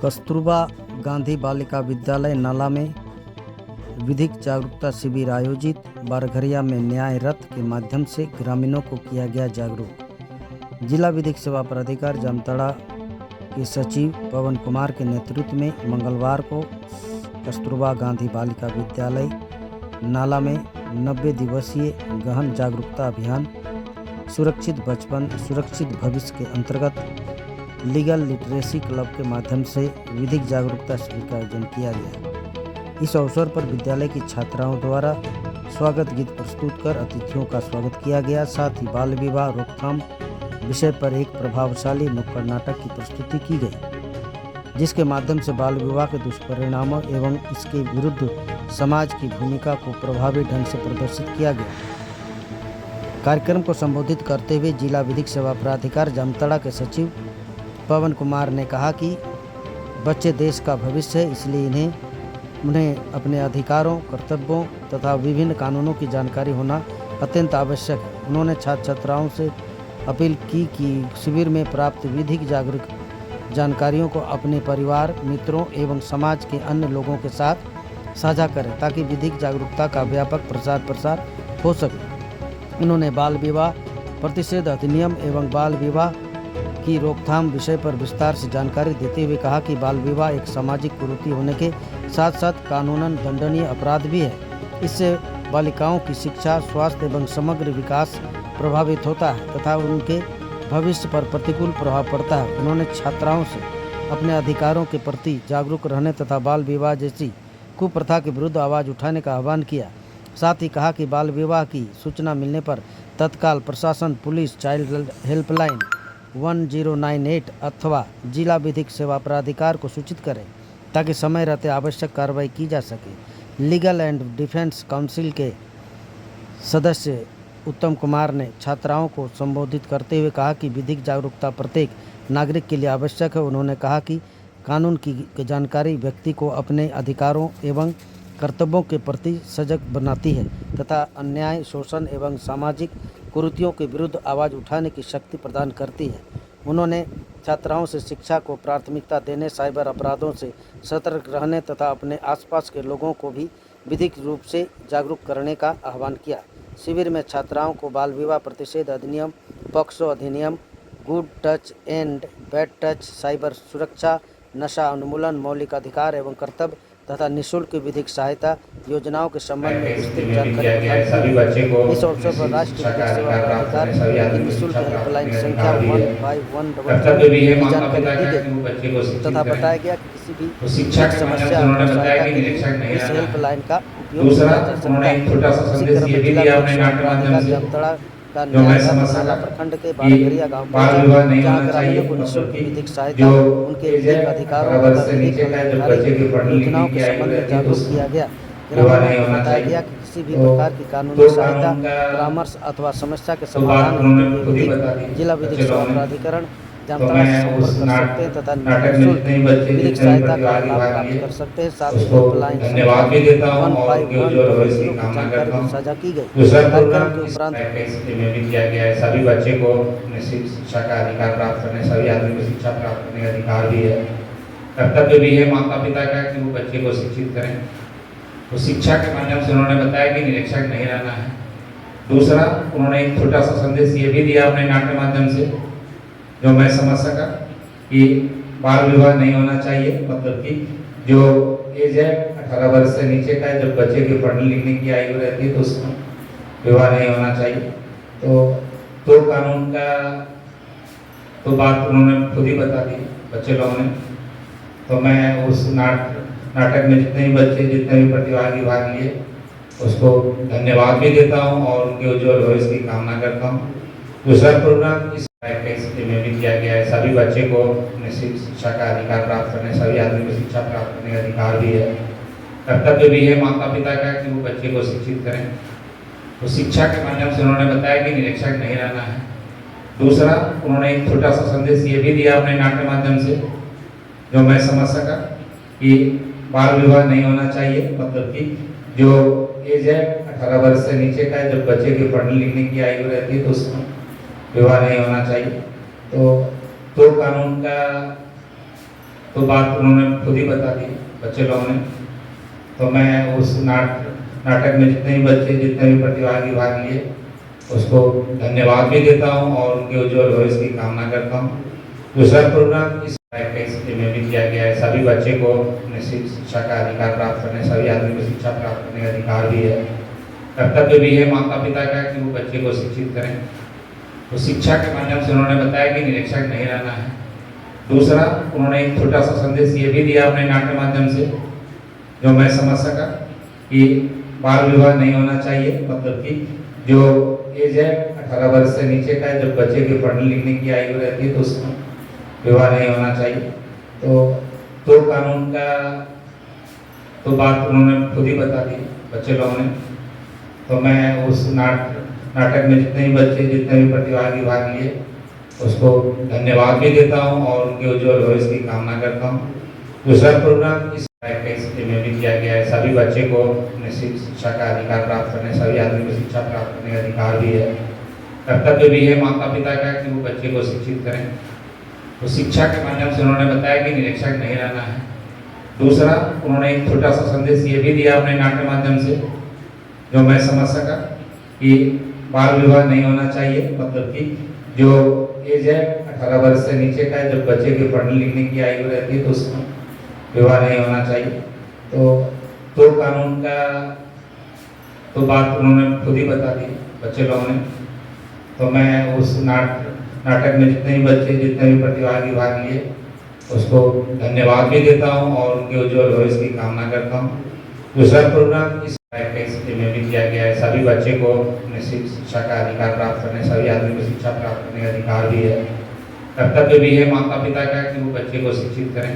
कस्तूरबा गांधी बालिका विद्यालय नाला में विधिक जागरूकता शिविर आयोजित। बारघरिया में न्याय रथ के माध्यम से ग्रामीणों को किया गया जागरूक। जिला विधिक सेवा प्राधिकार जामताड़ा के सचिव पवन कुमार के नेतृत्व में मंगलवार को कस्तूरबा गांधी बालिका विद्यालय नाला में 90 दिवसीय गहन जागरूकता अभियान सुरक्षित बचपन सुरक्षित भविष्य के अंतर्गत लीगल लिटरेसी क्लब के माध्यम से विधिक जागरूकता शिविर का आयोजन किया गया। इस अवसर पर विद्यालय की छात्राओं द्वारा स्वागत गीत प्रस्तुत कर अतिथियों का स्वागत किया गया। साथ ही बाल विवाह रोकथाम विषय पर एक प्रभावशाली नुक्कड़ नाटक की प्रस्तुति की गई, जिसके माध्यम से बाल विवाह के दुष्परिणामों एवं इसके विरुद्ध समाज की भूमिका को प्रभावी ढंग से प्रदर्शित किया गया। कार्यक्रम को संबोधित करते हुए जिला विधिक सेवा प्राधिकार जामताड़ा के सचिव पवन कुमार ने कहा कि बच्चे देश का भविष्य है, इसलिए उन्हें अपने अधिकारों, कर्तव्यों तथा विभिन्न कानूनों की जानकारी होना अत्यंत आवश्यक है। उन्होंने छात्र छात्राओं से अपील की कि शिविर में प्राप्त विधिक जागरूक जानकारियों को अपने परिवार, मित्रों एवं समाज के अन्य लोगों के साथ साझा करें, ताकि विधिक जागरूकता का व्यापक प्रसार हो सके। उन्होंने बाल विवाह प्रतिषेध अधिनियम एवं बाल विवाह की रोकथाम विषय पर विस्तार से जानकारी देते हुए कहा कि बाल विवाह एक सामाजिक कुरीति होने के साथ साथ कानूनन दंडनीय अपराध भी है। इससे बालिकाओं की शिक्षा, स्वास्थ्य एवं समग्र विकास प्रभावित होता है तथा उनके भविष्य पर प्रतिकूल प्रभाव पड़ता है। उन्होंने छात्राओं से अपने अधिकारों के प्रति जागरूक रहने तथा बाल विवाह जैसी कुप्रथा के विरुद्ध आवाज़ उठाने का आह्वान किया। साथ ही कहा कि बाल विवाह की सूचना मिलने पर तत्काल प्रशासन, पुलिस, चाइल्ड हेल्पलाइन 1098 अथवा जिला विधिक सेवा प्राधिकार को सूचित करें, ताकि समय रहते आवश्यक कार्रवाई की जा सके। लीगल एंड डिफेंस काउंसिल के सदस्य उत्तम कुमार ने छात्राओं को संबोधित करते हुए कहा कि विधिक जागरूकता प्रत्येक नागरिक के लिए आवश्यक है। उन्होंने कहा कि कानून की जानकारी व्यक्ति को अपने अधिकारों एवं कर्तव्यों के प्रति सजग बनाती है तथा अन्याय, शोषण एवं सामाजिक कुरीतियों के विरुद्ध आवाज़ उठाने की शक्ति प्रदान करती है। उन्होंने छात्राओं से शिक्षा को प्राथमिकता देने, साइबर अपराधों से सतर्क रहने तथा अपने आसपास के लोगों को भी विधिक रूप से जागरूक करने का आह्वान किया। शिविर में छात्राओं को बाल विवाह प्रतिषेध अधिनियम, पॉक्सो अधिनियम, good touch and bad touch, cyber सुरक्षा, नशा उन्मूलन, मौलिक अधिकार एवं कर्तव्य तथा निःशुल्क विधिक सहायता योजनाओं के संबंध में विस्तृत जानकारी। इस अवसर पर राष्ट्रीय विधिक सेवा प्राधिकार की निःशुल्क हेल्पलाइन संख्या 1512 की जानकारी दी गई तथा बताया गया कि किसी भी शिक्षक समस्या और सहायता के लिए इस हेल्पलाइन का उपयोग किया जा सकता है। इसी तरह जिला विधिक सेवा प्राधिकार जामताड़ा का न्याय रथ प्रखंड के बारघरिया गांव पहुंचा, जहां ग्रामीणों को निःशुल्क विधिक सहायता, उनके विधिक अधिकारों तथा विधिक योजनाओं के संबंध में जागरूक किया गया। ग्रामीणों को बताया गया कि किसी भी प्रकार की कानूनी सहायता, परामर्श अथवा समस्या के समाधान के लिए जिला विधिक सेवा प्राधिकरण जामताड़ा से संपर्क कर सकते हैं तथा निःशुल्क विधिक सहायता का लाभ प्राप्त कर सकते हैं। साथ ही हेल्पलाइन 1512 की जानकारी साझा की गई। कार्यक्रम के उपरांत सभी बच्चे को शिक्षा का अधिकार प्राप्त करने, सभी आदमी को शिक्षा प्राप्त करने का अधिकार भी है, कर्तव्य भी है माता पिता का कि वो बच्चे को शिक्षित करें। तो शिक्षा के माध्यम से उन्होंने बताया कि निरीक्षक नहीं रहना है। दूसरा, उन्होंने एक छोटा सा संदेश ये भी दिया अपने नाट्य माध्यम से, जो मैं समझ सका, कि बाल विवाह नहीं होना चाहिए। मतलब कि जो एज है 18 वर्ष से नीचे का है, जब बच्चे के पढ़ने लिखने की आयु रहती है तो उसमें विवाह नहीं होना चाहिए। तो कानून का तो बात उन्होंने खुद ही बता दी बच्चे लोगों ने। तो मैं उस नाटक में जितने भी बच्चे, जितने भी प्रतिभागी भाग लिए, उसको धन्यवाद भी देता हूँ और उनके उज्जवल भविष्य की कामना करता हूँ। दूसरा प्रोग्राम इस में भी किया गया है। सभी बच्चे को शिक्षा का अधिकार प्राप्त करने, सभी आदमी को शिक्षा प्राप्त करने का अधिकार भी है, कर्तव्य भी है माता पिता का कि वो बच्चे को शिक्षित करें। तो शिक्षा के माध्यम से उन्होंने बताया कि निरीक्षक नहीं रहना है। दूसरा, उन्होंने एक छोटा सा संदेश ये भी दिया अपने नाट्य माध्यम से, जो मैं समझ सका, कि बाल विवाह नहीं होना चाहिए। मतलब कि जो एज है 18 वर्ष से नीचे का है, जब बच्चे के पढ़ने लिखने की आयु रहती है तो उसमें विवाह नहीं होना चाहिए। तो कानून का तो बात उन्होंने खुद ही बता दी बच्चे लोगों ने। तो मैं उस नाटक में जितने भी बच्चे जितने भी प्रतिभागी भाग लिए उसको धन्यवाद भी देता हूँ और उनके उज्जवल भविष्य की कामना करता हूँ। दूसरा प्रोग्राम इस स्थिति में भी किया गया है। सभी बच्चे को शिक्षा का अधिकार प्राप्त करने, सभी आदमी को शिक्षा प्राप्त करने का अधिकार भी है, कर्तव्य भी है माता पिता का कि वो बच्चे को शिक्षित करें। तो शिक्षा के माध्यम से उन्होंने बताया कि निरीक्षक नहीं रहना है। दूसरा, उन्होंने एक छोटा सा संदेश ये भी दिया अपने नाट्य माध्यम से जो मैं समझ सका कि बाल विवाह नहीं होना चाहिए, मतलब कि जो एज है 18 वर्ष से नीचे का है, जब बच्चे के पढ़ने लिखने की आयु रहती है तो उसमें विवाह नहीं होना चाहिए। तो कानून का तो बात उन्होंने खुद ही बता दी बच्चे लोगों ने। तो मैं उस नाटक में जितने भी बच्चे जितने भी प्रतिभागी भाग लिए उसको धन्यवाद भी देता हूँ और उनके उज्जवल भविष्य की कामना करता हूँ। दूसरा प्रोग्राम इस स्थिति में भी किया गया है। सभी बच्चे को शिक्षा का अधिकार प्राप्त करने, सभी आदमी को शिक्षा प्राप्त करने का अधिकार भी है, कर्तव्य भी है माता पिता का कि वो बच्चे को शिक्षित करें। तो शिक्षा के माध्यम से उन्होंने बताया कि निरीक्षक नहीं रहना है। दूसरा, उन्होंने एक छोटा सा संदेश ये भी दिया अपने नाट्य माध्यम से जो मैं समझ सका कि बाल विवाह नहीं होना चाहिए, मतलब कि जो एज है 18 वर्ष से नीचे का है, जब बच्चे के पढ़ने लिखने की आयु रहती है तो उसमें विवाह नहीं होना चाहिए। तो कानून का तो बात उन्होंने खुद ही बता दी बच्चे लोगों ने। तो मैं उस नाटक में जितने भी बच्चे जितने भी प्रतिभागी भाग लिए उसको धन्यवाद भी देता हूँ और उनके उज्जवल भविष्य की कामना करता हूँ। दूसरा प्रोग्राम इस स्थिति में भी किया गया है। सभी बच्चे को शिक्षा का अधिकार प्राप्त करने, सभी आदमी को शिक्षा प्राप्त करने का अधिकार भी है, कर्तव्य भी है माता पिता का कि वो बच्चे को शिक्षित करें।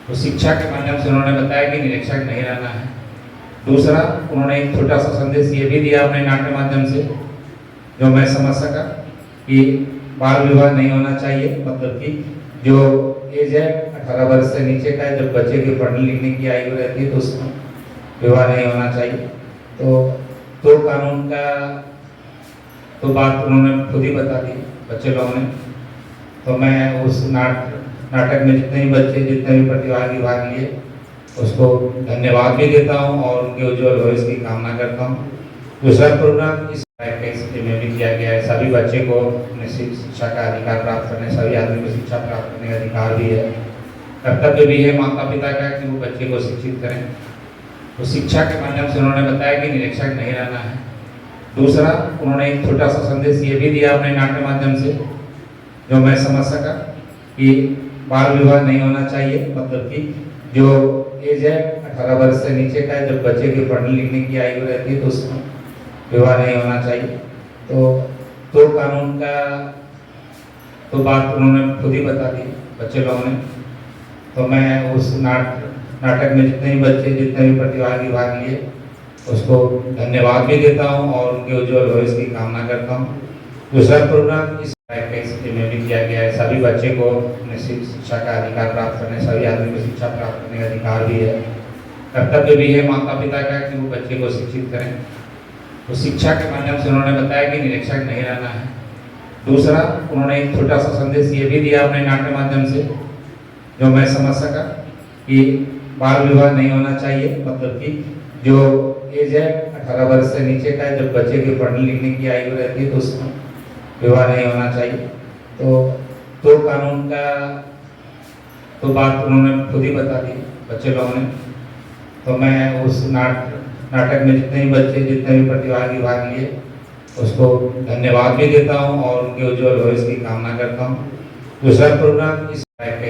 तो शिक्षा के माध्यम से उन्होंने बताया कि निरीक्षक नहीं रहना है। दूसरा, उन्होंने एक छोटा सा संदेश ये भी दिया अपने नाट्य माध्यम से जो मैं समझ सका कि बाल विवाह नहीं होना चाहिए, मतलब कि जो एज है 18 वर्ष से नीचे का है, जब बच्चे के पढ़ने लिखने की आयु रहती है तो उसमें विवाह नहीं होना चाहिए। तो कानून का तो बात उन्होंने खुद ही बता दी बच्चे लोगों ने। तो मैं उस नाटक में जितने भी बच्चे जितने भी प्रतिभागी भाग लिए उसको धन्यवाद भी देता हूँ और उनके उज्जवल भविष्य की कामना करता हूँ। दूसरा प्रोग्राम इस स्थिति में भी किया गया है। सभी बच्चे को शिक्षा का अधिकार प्राप्त करने, सभी आदमी को शिक्षा प्राप्त करने का अधिकार भी है, कर्तव्य भी है माता पिता का कि वो बच्चे को शिक्षित करें। तो शिक्षा के माध्यम से उन्होंने बताया कि निरीक्षक नहीं रहना है। दूसरा, उन्होंने एक छोटा सा संदेश ये भी दिया अपने नाट्य माध्यम से जो मैं समझ सका कि बाल विवाह नहीं होना चाहिए, मतलब कि जो एज है 18 वर्ष से नीचे का है, जब बच्चे के पढ़ने लिखने की आयु रहती है तो उसमें विवाह नहीं होना चाहिए। तो कानून का तो बात उन्होंने खुद ही बता दी बच्चे लोगों ने। तो मैं उस नाटक में जितने भी बच्चे जितने भी प्रतिभागी भाग लिए उसको धन्यवाद भी देता हूँ और उनके उज्जवल भविष्य की कामना करता हूँ। दूसरा प्रोग्राम इस स्थिति में भी किया गया है। सभी बच्चे को शिक्षा का अधिकार प्राप्त करने, सभी आदमी को शिक्षा प्राप्त करने का अधिकार भी है, कर्तव्य भी है माता पिता का कि वो बच्चे को शिक्षित करें। तो शिक्षा के माध्यम से उन्होंने बताया कि निरीक्षक नहीं रहना है। दूसरा, उन्होंने एक छोटा सा संदेश ये भी दिया अपने नाट्य माध्यम से जो मैं समझ सका कि बाल विवाह नहीं होना चाहिए, मतलब कि जो एज है 18 वर्ष से नीचे का है, जब बच्चे के पढ़ने लिखने की आयु रहती है तो उसमें विवाह नहीं होना चाहिए। तो कानून का तो बात उन्होंने खुद ही बता दी बच्चे लोगों ने। तो मैं उस नाटक में जितने भी बच्चे जितने भी प्रतिभागी भाग लिए उसको धन्यवाद भी देता हूँ और उनके उज्जवल भविष्य की कामना करता हूँ। दूसरा प्रोग्राम इस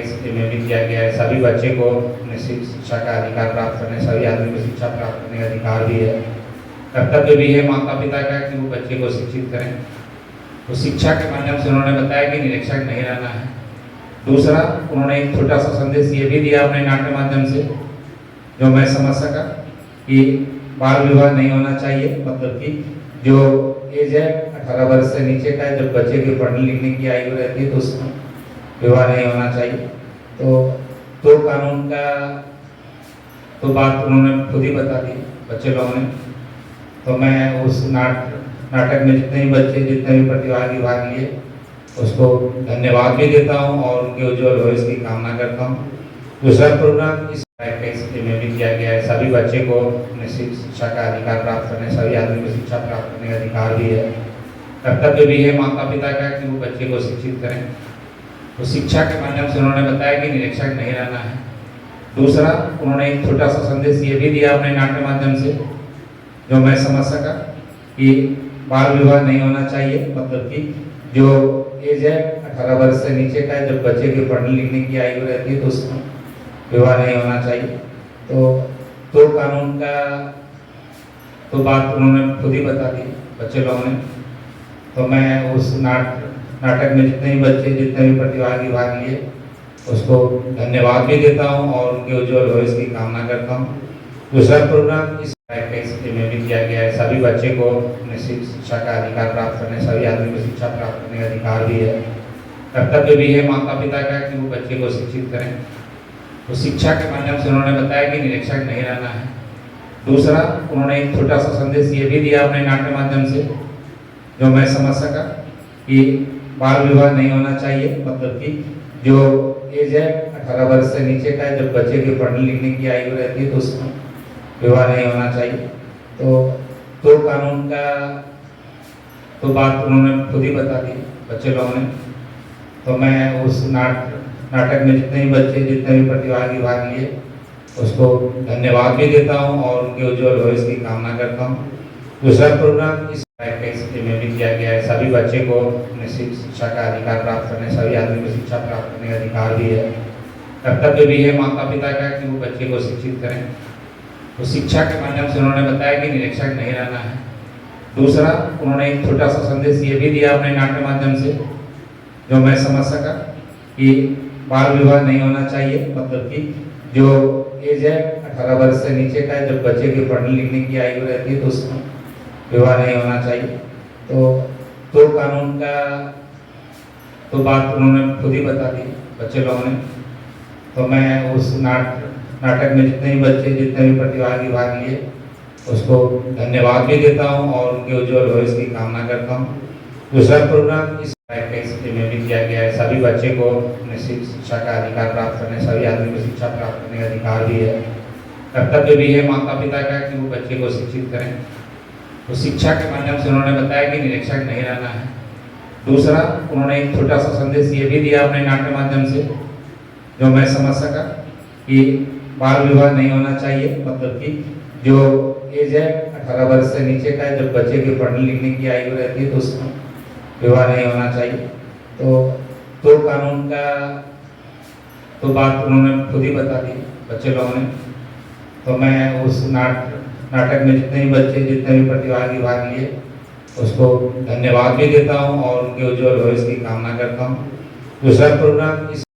स्थिति में भी किया गया है। सभी बच्चे को शिक्षा का अधिकार प्राप्त करने, सभी आदमी को शिक्षा प्राप्त करने का अधिकार भी है, कर्तव्य भी है माता पिता का कि वो बच्चे को शिक्षित करें। तो शिक्षा के माध्यम से उन्होंने बताया कि निरीक्षक नहीं रहना है। दूसरा, उन्होंने एक छोटा सा संदेश ये भी दिया अपने नाट्य माध्यम से जो मैं समझ सका कि बाल विवाह नहीं होना चाहिए, मतलब कि जो एज है 18 वर्ष से नीचे का है, जब बच्चे के पढ़ने लिखने की आयु रहती है तो उसमें विवाह नहीं होना चाहिए। तो कानून का तो बात उन्होंने खुद ही बता दी बच्चे लोगों ने। तो मैं उस नाटक में जितने भी बच्चे जितने भी प्रतिभागी भाग लिए उसको धन्यवाद भी देता हूँ और उनके उज्जवल भविष्य की कामना करता हूँ। दूसरा प्रोग्राम इस स्थिति में भी किया गया है। सभी बच्चे को शिक्षा का अधिकार प्राप्त करने, सभी आदमी को शिक्षा प्राप्त करने का अधिकार भी है। कर्तव्य भी है माता पिता का कि वो बच्चे को शिक्षित करें। तो शिक्षा के माध्यम से उन्होंने बताया कि निरीक्षक नहीं रहना है। दूसरा, उन्होंने एक छोटा सा संदेश ये भी दिया अपने नाट्य माध्यम से, जो मैं समझ सका, कि बाल विवाह नहीं होना चाहिए। मतलब कि जो एज है 18 वर्ष से नीचे का है, जब बच्चे के पढ़ने लिखने की आयु रहती है तो उसमें विवाह नहीं होना चाहिए। तो कानून का तो बात उन्होंने खुद ही बता दी बच्चे लोगों ने। तो मैं उस नाटक में जितने भी बच्चे, जितने भी प्रतिभागी भाग लिए, उसको धन्यवाद भी देता हूँ और उनके उज्जवल भविष्य की कामना करता हूँ। दूसरा प्रोग्राम इस स्थिति में भी किया गया है। सभी बच्चे को शिक्षा का अधिकार प्राप्त करने, सभी आदमी को शिक्षा प्राप्त करने का अधिकार भी है। कर्तव्य भी है माता पिता का कि वो बच्चे को शिक्षित करें। तो शिक्षा के माध्यम से उन्होंने बताया कि निरीक्षक नहीं रहना है। दूसरा, उन्होंने एक छोटा सा संदेश ये भी दिया अपने नाट्य माध्यम से, जो मैं समझ सका, कि बाल विवाह नहीं होना चाहिए। मतलब कि जो एज है 18 वर्ष से नीचे का है, जब बच्चे के पढ़ने लिखने की आयु रहती है तो उसमें विवाह नहीं होना चाहिए। तो कानून का तो बात उन्होंने खुद ही बता दी बच्चे लोगों ने। तो मैं उस नाटक में जितने भी बच्चे, जितने भी प्रतिभागी भाग लिए, उसको धन्यवाद भी देता हूँ और उनके उज्जवल भविष्य की कामना करता हूँ। दूसरा प्रोग्राम इस स्थिति में भी किया गया है। सभी बच्चे को शिक्षा का अधिकार प्राप्त करने, सभी आदमी को शिक्षा प्राप्त करने का अधिकार भी है। कर्तव्य भी है माता पिता का कि वो बच्चे को शिक्षित करें। तो शिक्षा के माध्यम से उन्होंने बताया कि निरीक्षक नहीं रहना है। दूसरा, उन्होंने एक छोटा सा संदेश ये भी दिया अपने नाट्य माध्यम से, जो मैं समझ सका, कि बाल विवाह नहीं होना चाहिए। मतलब कि जो एज है 18 वर्ष से नीचे का है, जब बच्चे के पढ़ने लिखने की आयु रहती है तो उसमें विवाह नहीं होना चाहिए। तो कानून का तो बात उन्होंने खुद ही बता दी बच्चे लोगों ने। तो मैं उस नाटक में जितने भी बच्चे, जितने भी प्रतिभागी भाग लिए, उसको धन्यवाद भी देता हूँ और उनके उज्जवल भविष्य की कामना करता हूँ। दूसरा प्रोग्राम इस स्थिति में भी किया गया है। सभी बच्चे को शिक्षा का अधिकार प्राप्त करने, सभी आदमी को शिक्षा प्राप्त करने का अधिकार भी है। कर्तव्य भी है माता पिता का कि वो बच्चे को शिक्षित करें। तो शिक्षा के माध्यम से उन्होंने बताया कि निरीक्षक नहीं रहना है। दूसरा, उन्होंने एक छोटा सा संदेश ये भी दिया अपने नाट्य माध्यम से, जो मैं समझ सका, कि बाल विवाह नहीं होना चाहिए। मतलब कि जो एज है 18 वर्ष से नीचे का है, जब बच्चे के पढ़ने लिखने की आयु रहती है तो उसमें विवाह नहीं होना चाहिए। तो कानून का तो बात उन्होंने खुद ही बता दी बच्चे लोगों ने। तो मैं उस नाटक में जितने भी बच्चे, जितने भी प्रतिभागी भाग लिए, उसको धन्यवाद भी देता हूँ और उनके उज्जवल भविष्य की कामना करता हूँ। दूसरा प्रोग्राम इस